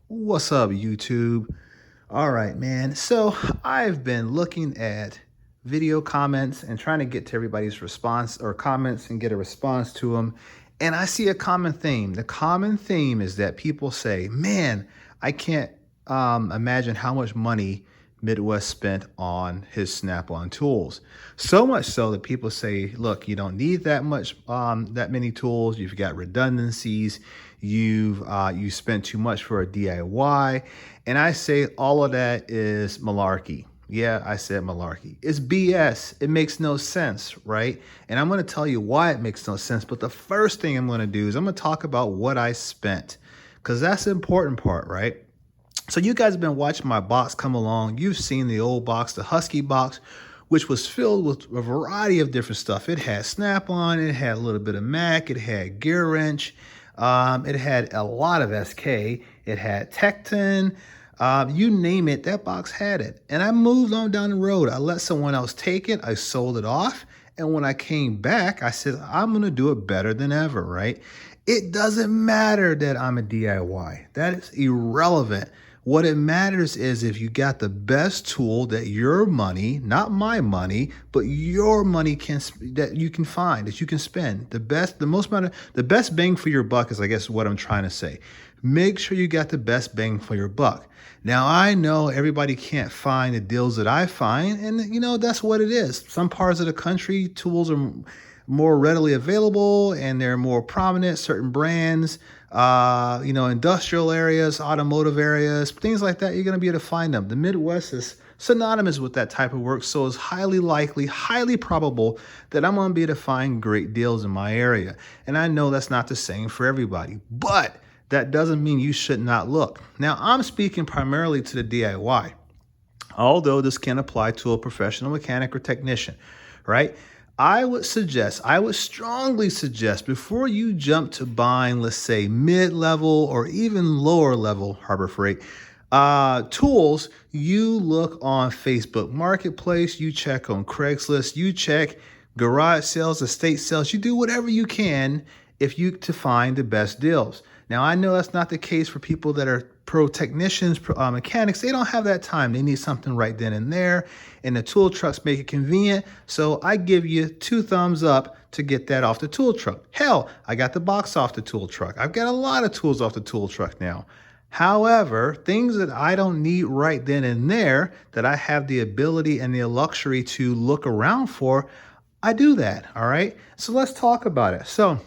What's up, YouTube? All right, man. So I've been looking at video comments and trying to get to everybody's response or comments and get a response to them. And I see a common theme. The common theme is that people say, man, I can't imagine how much money Midwest spent on his Snap-on tools. So much so that people say, look, you don't need that many tools. You've got redundancies. You spent too much for a DIY. And I say all of that is malarkey. Yeah, I said malarkey. It's BS. It makes no sense, right? And I'm going to tell you why it makes no sense. But the first thing I'm going to do is I'm going to talk about what I spent, because that's the important part, right? So you guys have been watching my box come along. You've seen the old box, the Husky box, which was filled with a variety of different stuff. It had Snap-on, it had a little bit of Mac, it had gear wrench, it had a lot of SK, it had Tecton, you name it, that box had it. And I moved on down the road. I let someone else take it. I sold it off. And when I came back, I said, I'm going to do it better than ever, right? It doesn't matter that I'm a DIY. That is irrelevant. What it matters is if you got the best tool that your money, not my money, but your money that you can find, that you can spend. The best bang for your buck is, I guess, what I'm trying to say. Make sure you got the best bang for your buck. Now, I know everybody can't find the deals that I find, and that's what it is. Some parts of the country, tools are more readily available and they're more prominent, certain brands, industrial areas, automotive areas, things like that, you're going to be able to find them. The Midwest is synonymous with that type of work, so it's highly likely, highly probable that I'm going to be able to find great deals in my area. And I know that's not the same for everybody, but that doesn't mean you should not look. Now, I'm speaking primarily to the DIY, although this can apply to a professional mechanic or technician, right? I would strongly suggest, before you jump to buying, let's say, mid-level or even lower level Harbor Freight tools, you look on Facebook Marketplace, you check on Craigslist, you check garage sales, estate sales, you do whatever you can to find the best deals. Now, I know that's not the case for people that are pro technicians, mechanics. They don't have that time. They need something right then and there, and the tool trucks make it convenient. So I give you 2 thumbs up to get that off the tool truck. Hell, I got the box off the tool truck. I've got a lot of tools off the tool truck now. However, things that I don't need right then and there, that I have the ability and the luxury to look around for, I do that, all right? So let's talk about it. So,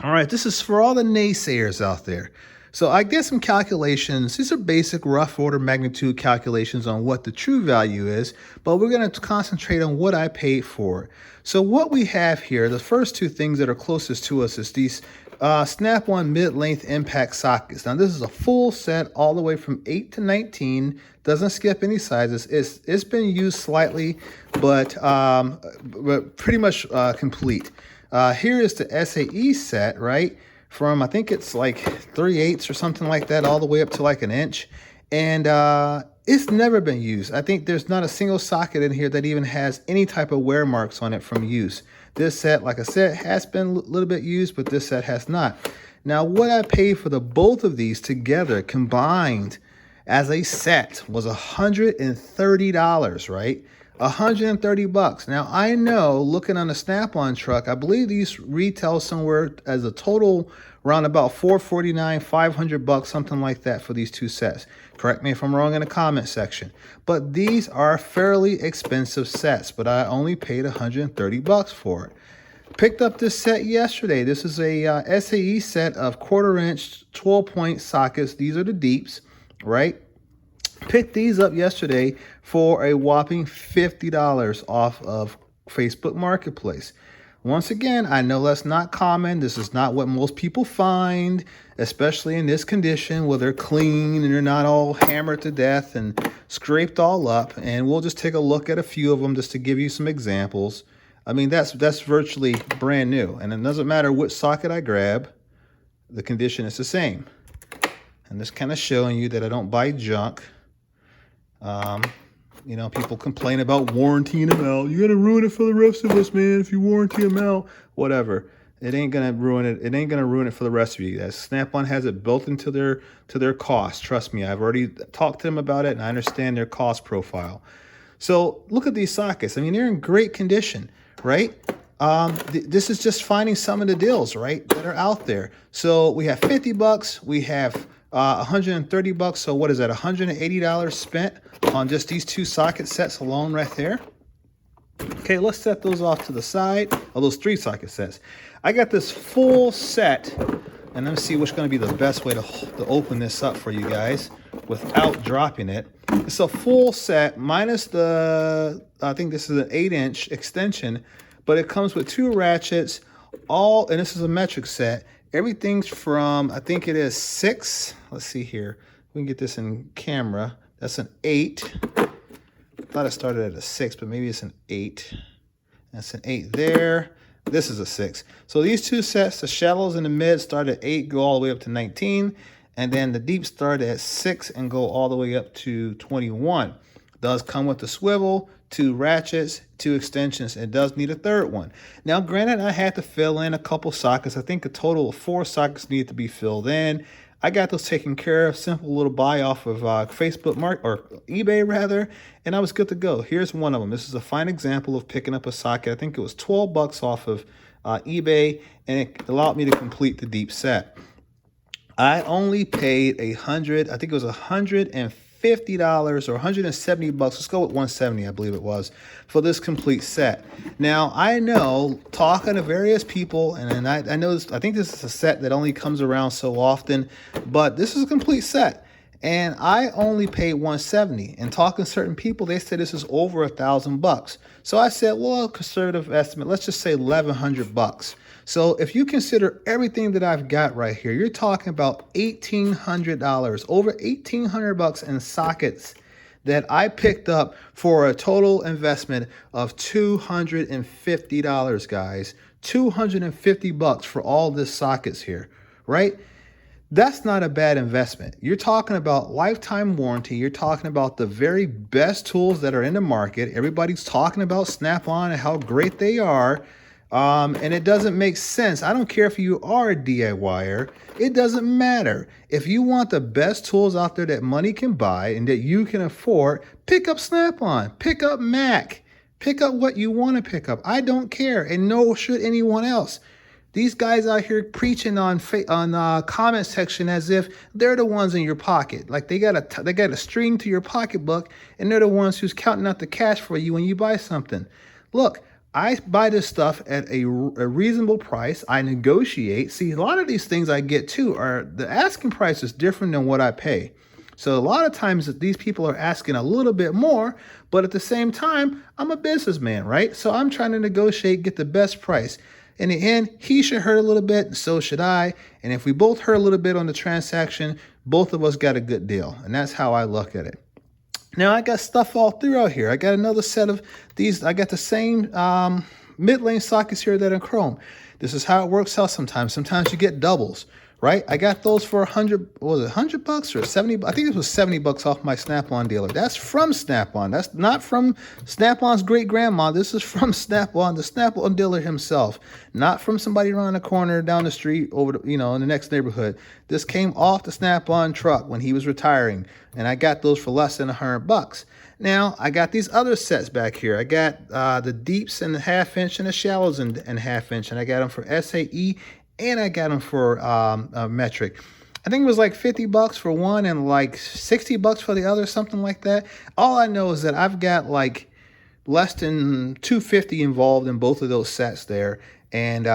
all right, this is for all the naysayers out there. So I did some calculations. These are basic rough order magnitude calculations on what the true value is, but we're going to concentrate on what I paid for it. So what we have here, the first 2 things that are closest to us is these Snap-on mid-length impact sockets. Now this is a full set all the way from 8 to 19, doesn't skip any sizes. It's been used slightly, but pretty much complete. Here is the SAE set, right? From, I think it's like 3/8 or something like that, all the way up to like an inch. And it's never been used. I think there's not a single socket in here that even has any type of wear marks on it from use. This set, like I said, has been a little bit used, but this set has not. Now, what I paid for both of these together, combined as a set, was $130, right? $130. Now, I know, looking on the Snap-on truck, I believe these retail somewhere as a total around about $449, $500, something like that for these 2 sets. Correct me if I'm wrong in the comment section. But these are fairly expensive sets, but I only paid $130 for it. Picked up this set yesterday. This is a SAE set of 1/4 inch 12-point sockets. These are the deeps, right? Picked these up yesterday for a whopping $50 off of Facebook Marketplace. Once again, I know that's not common. This is not what most people find, especially in this condition where they're clean and they're not all hammered to death and scraped all up. And we'll just take a look at a few of them just to give you some examples. I mean, that's virtually brand new. And it doesn't matter which socket I grab, the condition is the same. And this kind of showing you that I don't buy junk. People complain about warrantying them out. You're going to ruin it for the rest of us, man, if you warranty them out. Whatever. It ain't gonna ruin it. It ain't gonna ruin it for the rest of you guys. Snap-on has it built into their cost. Trust me, I've already talked to them about it, and I understand their cost profile. So look at these sockets. I mean, they're in great condition, right? This is just finding some of the deals, right, that are out there. So we have 50 bucks. We have 130 bucks. So what is that? $180 spent on just these two socket sets alone right there. Okay, let's set those off to the side. Oh, those three socket sets. I got this full set, and let me see what's going to be the best way to open this up for you guys without dropping it. It's a full set minus the, I think this is an 8-inch extension, but it comes with two ratchets, and this is a metric set. Everything's from, I think it is 6. Let's see here. We can get this in camera. That's an 8. I thought it started at a 6, but maybe it's an 8. That's an 8 there. This is a 6. So these two sets, the shallows and the mid, start at 8, go all the way up to 19. And then the deep start at 6 and go all the way up to 21. Does come with the swivel, 2 ratchets, 2 extensions. It does need a third one. Now, granted, I had to fill in a couple sockets. I think a total of 4 sockets need to be filled in. I got those taken care of. Simple little buy off of Facebook or eBay rather, and I was good to go. Here's one of them. This is a fine example of picking up a socket. I think it was 12 bucks off of eBay, and it allowed me to complete the deep set. I only paid I think it was $150 or 170 bucks. Let's go with 170, I believe it was, for this complete set. Now, I know, talking to various people, and I know this, I think this is a set that only comes around so often, but this is a complete set. And I only paid 170. And talking to certain people, they said this is over $1,000. So I said, well, conservative estimate, let's just say 1,100 bucks. So if you consider everything that I've got right here, you're talking about $1,800, over 1,800 bucks in sockets that I picked up for a total investment of $250, guys. 250 bucks for all this sockets here, right? That's not a bad investment. You're talking about lifetime warranty. You're talking about the very best tools that are in the market. Everybody's talking about Snap-on and how great they are. And it doesn't make sense. I don't care if you are a DIYer. It doesn't matter. If you want the best tools out there that money can buy and that you can afford, pick up Snap-on, pick up Mac, pick up what you want to pick up. I don't care, and no should anyone else. These guys out here preaching on comment section as if they're the ones in your pocket. Like they got a string to your pocketbook, and they're the ones who's counting out the cash for you when you buy something. Look, I buy this stuff at a reasonable price. I negotiate. See, a lot of these things I get too are the asking price is different than what I pay. So a lot of times these people are asking a little bit more, but at the same time, I'm a businessman, right? So I'm trying to negotiate, get the best price. In the end, he should hurt a little bit, and so should I. And if we both hurt a little bit on the transaction, both of us got a good deal. And that's how I look at it. Now, I got stuff all throughout here. I got another set of these. I got the same mid-lane sockets here that are chrome. This is how it works out sometimes. Sometimes you get doubles, right? I got those for 100, was it 100 bucks or 70? I think it was 70 bucks off my Snap-on dealer. That's from Snap-on. That's not from Snap-on's great grandma. This is from Snap-on, the Snap-on dealer himself, not from somebody around the corner down the street over the, in the next neighborhood. This came off the Snap-on truck when he was retiring, and I got those for less than 100 bucks. Now, I got these other sets back here. I got the deeps in the 1/2 inch and the shallows in 1/2 inch, and I got them for SAE, and I got them for metric. I think it was like 50 bucks for one and like 60 bucks for the other, something like that. All I know is that I've got like less than 250 involved in both of those sets there, and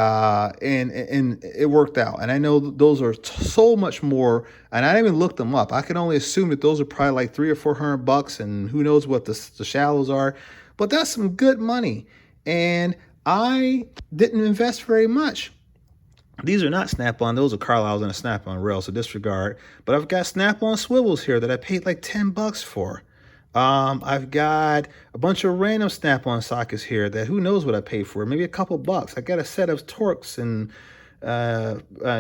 it worked out. And I know those are so much more, and I didn't even look them up. I can only assume that those are probably like 300 or 400 bucks, and who knows what the shallows are. But that's some good money, and I didn't invest very much. These are not Snap-on. Those are Carlisle's and a Snap-on rail, so disregard. But I've got Snap-on swivels here that I paid like 10 bucks for. I've got a bunch of random Snap-on sockets here that who knows what I paid for. Maybe a couple bucks. I got a set of Torx and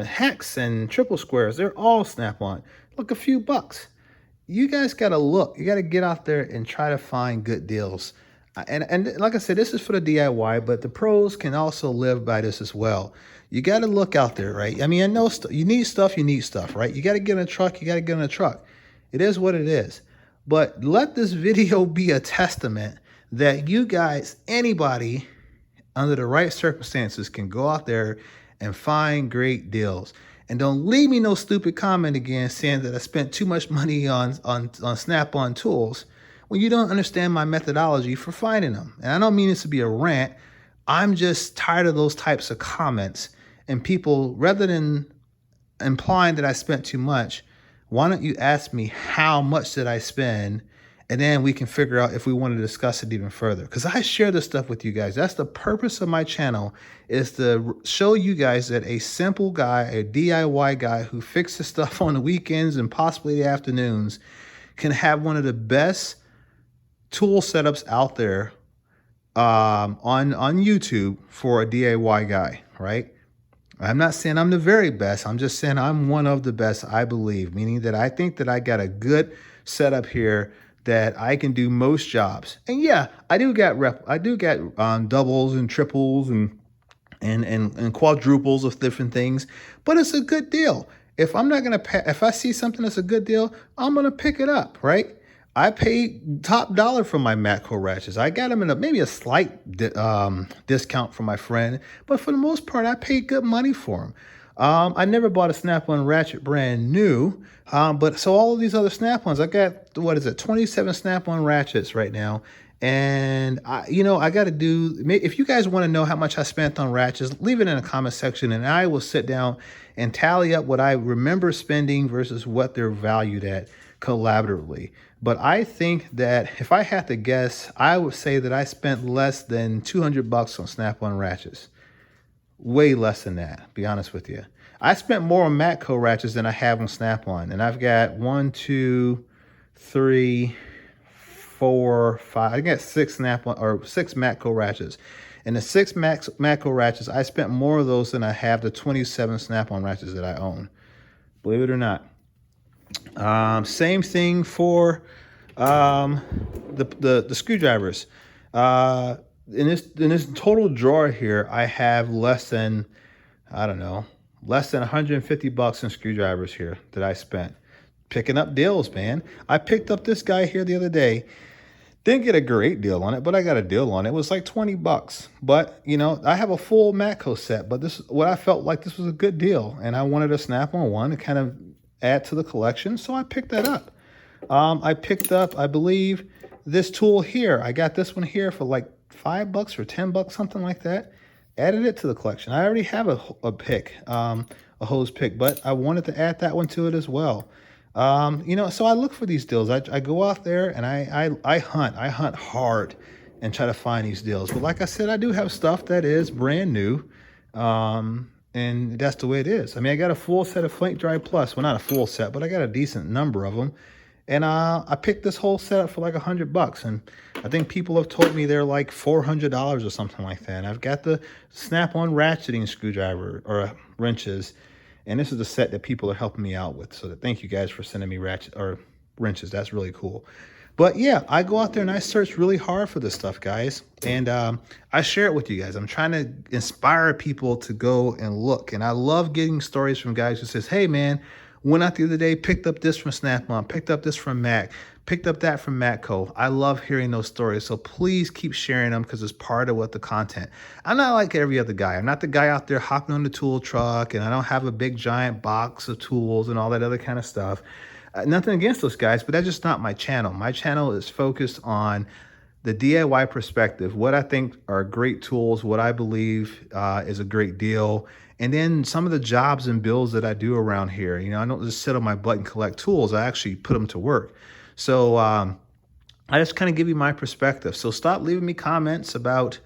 hex and triple squares. They're all Snap-on. Look, a few bucks. You guys got to look. You got to get out there and try to find good deals. And like I said, this is for the DIY, but the pros can also live by this as well. You got to look out there, right? I mean, I know you need stuff, right? You got to get in a truck, you got to get in a truck. It is what it is. But let this video be a testament that you guys, anybody under the right circumstances, can go out there and find great deals. And don't leave me no stupid comment again saying that I spent too much money on Snap-on tools when you don't understand my methodology for finding them. And I don't mean this to be a rant. I'm just tired of those types of comments. And people, rather than implying that I spent too much, why don't you ask me how much did I spend? And then we can figure out if we want to discuss it even further. Because I share this stuff with you guys. That's the purpose of my channel, is to show you guys that a simple guy, a DIY guy who fixes stuff on the weekends and possibly the afternoons, can have one of the best tool setups out there on YouTube for a DIY guy, right? I'm not saying I'm the very best. I'm just saying I'm one of the best, I believe, meaning that I think that I got a good setup here that I can do most jobs. And yeah, I do get doubles and triples and quadruples of different things, but it's a good deal. If I see something that's a good deal, I'm gonna pick it up, right? I paid top dollar for my Matco ratchets. I got them in maybe a slight discount from my friend, but for the most part, I paid good money for them. I never bought a Snap-on ratchet brand new, but so all of these other Snap-ons, I got, 27 Snap-on ratchets right now. And I got to do, if you guys want to know how much I spent on ratchets, leave it in the comment section and I will sit down and tally up what I remember spending versus what they're valued at collaboratively. But I think that if I had to guess, I would say that I spent less than $200 on Snap-on ratchets. Way less than that, be honest with you. I spent more on Matco ratchets than I have on Snap-on. And I've got 1, 2, 3, 4, 5. I got 6 Snap-on or 6 Matco ratchets. And the 6 Matco ratchets, I spent more of those than I have the 27 Snap-on ratchets that I own. Believe it or not. Same thing for the screwdrivers. In this total drawer here, I have less than $150 in screwdrivers here that I spent picking up deals, man. I picked up this guy here the other day. Didn't get a great deal on it, but I got a deal on it. It was like $20. But, I have a full Matco set, but I felt like this was a good deal. And I wanted a Snap-on one to kind of add to the collection, so I picked that up. I picked up, I believe, this tool here. I got this one here for like $5 or $10, something like that. Added it to the collection. I already have a hose pick, but I wanted to add that one to it as well. So I look for these deals. I go out there and I hunt hard and try to find these deals. But like I said, I do have stuff that is brand new. And that's the way it is. I mean, I got a full set of Flake Dry Plus. Well, not a full set, but I got a decent number of them. And I picked this whole set up for like $100. And I think people have told me they're like $400 or something like that. And I've got the Snap-on ratcheting screwdriver or wrenches. And this is the set that people are helping me out with. So thank you guys for sending me wrenches. That's really cool. But yeah, I go out there and I search really hard for this stuff, guys. And I share it with you guys. I'm trying to inspire people to go and look. And I love getting stories from guys who says, hey man, went out the other day, picked up this from Snap-on, picked up this from Mac, picked up that from Matco. I love hearing those stories. So please keep sharing them because it's part of what the content. I'm not like every other guy. I'm not the guy out there hopping on the tool truck and I don't have a big giant box of tools and all that other kind of stuff. Nothing against those guys, but that's just not my channel. My channel is focused on the DIY perspective, what I think are great tools, what I believe is a great deal, and then some of the jobs and bills that I do around here. I don't just sit on my butt and collect tools. I actually put them to work. So I just kind of give you my perspective. So stop leaving me comments about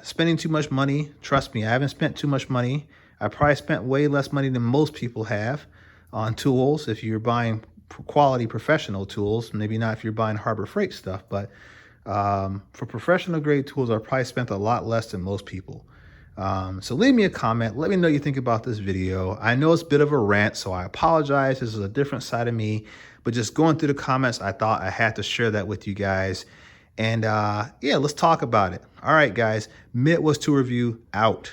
spending too much money. Trust me, I haven't spent too much money. I probably spent way less money than most people have on tools. If you're buying quality professional tools, maybe not if you're buying Harbor Freight stuff, but for professional grade tools, I probably spent a lot less than most people. So leave me a comment. Let me know what you think about this video. I know it's a bit of a rant, so I apologize. This is a different side of me, but just going through the comments, I thought I had to share that with you guys. And yeah, let's talk about it. All right, guys. Mitt was to review out.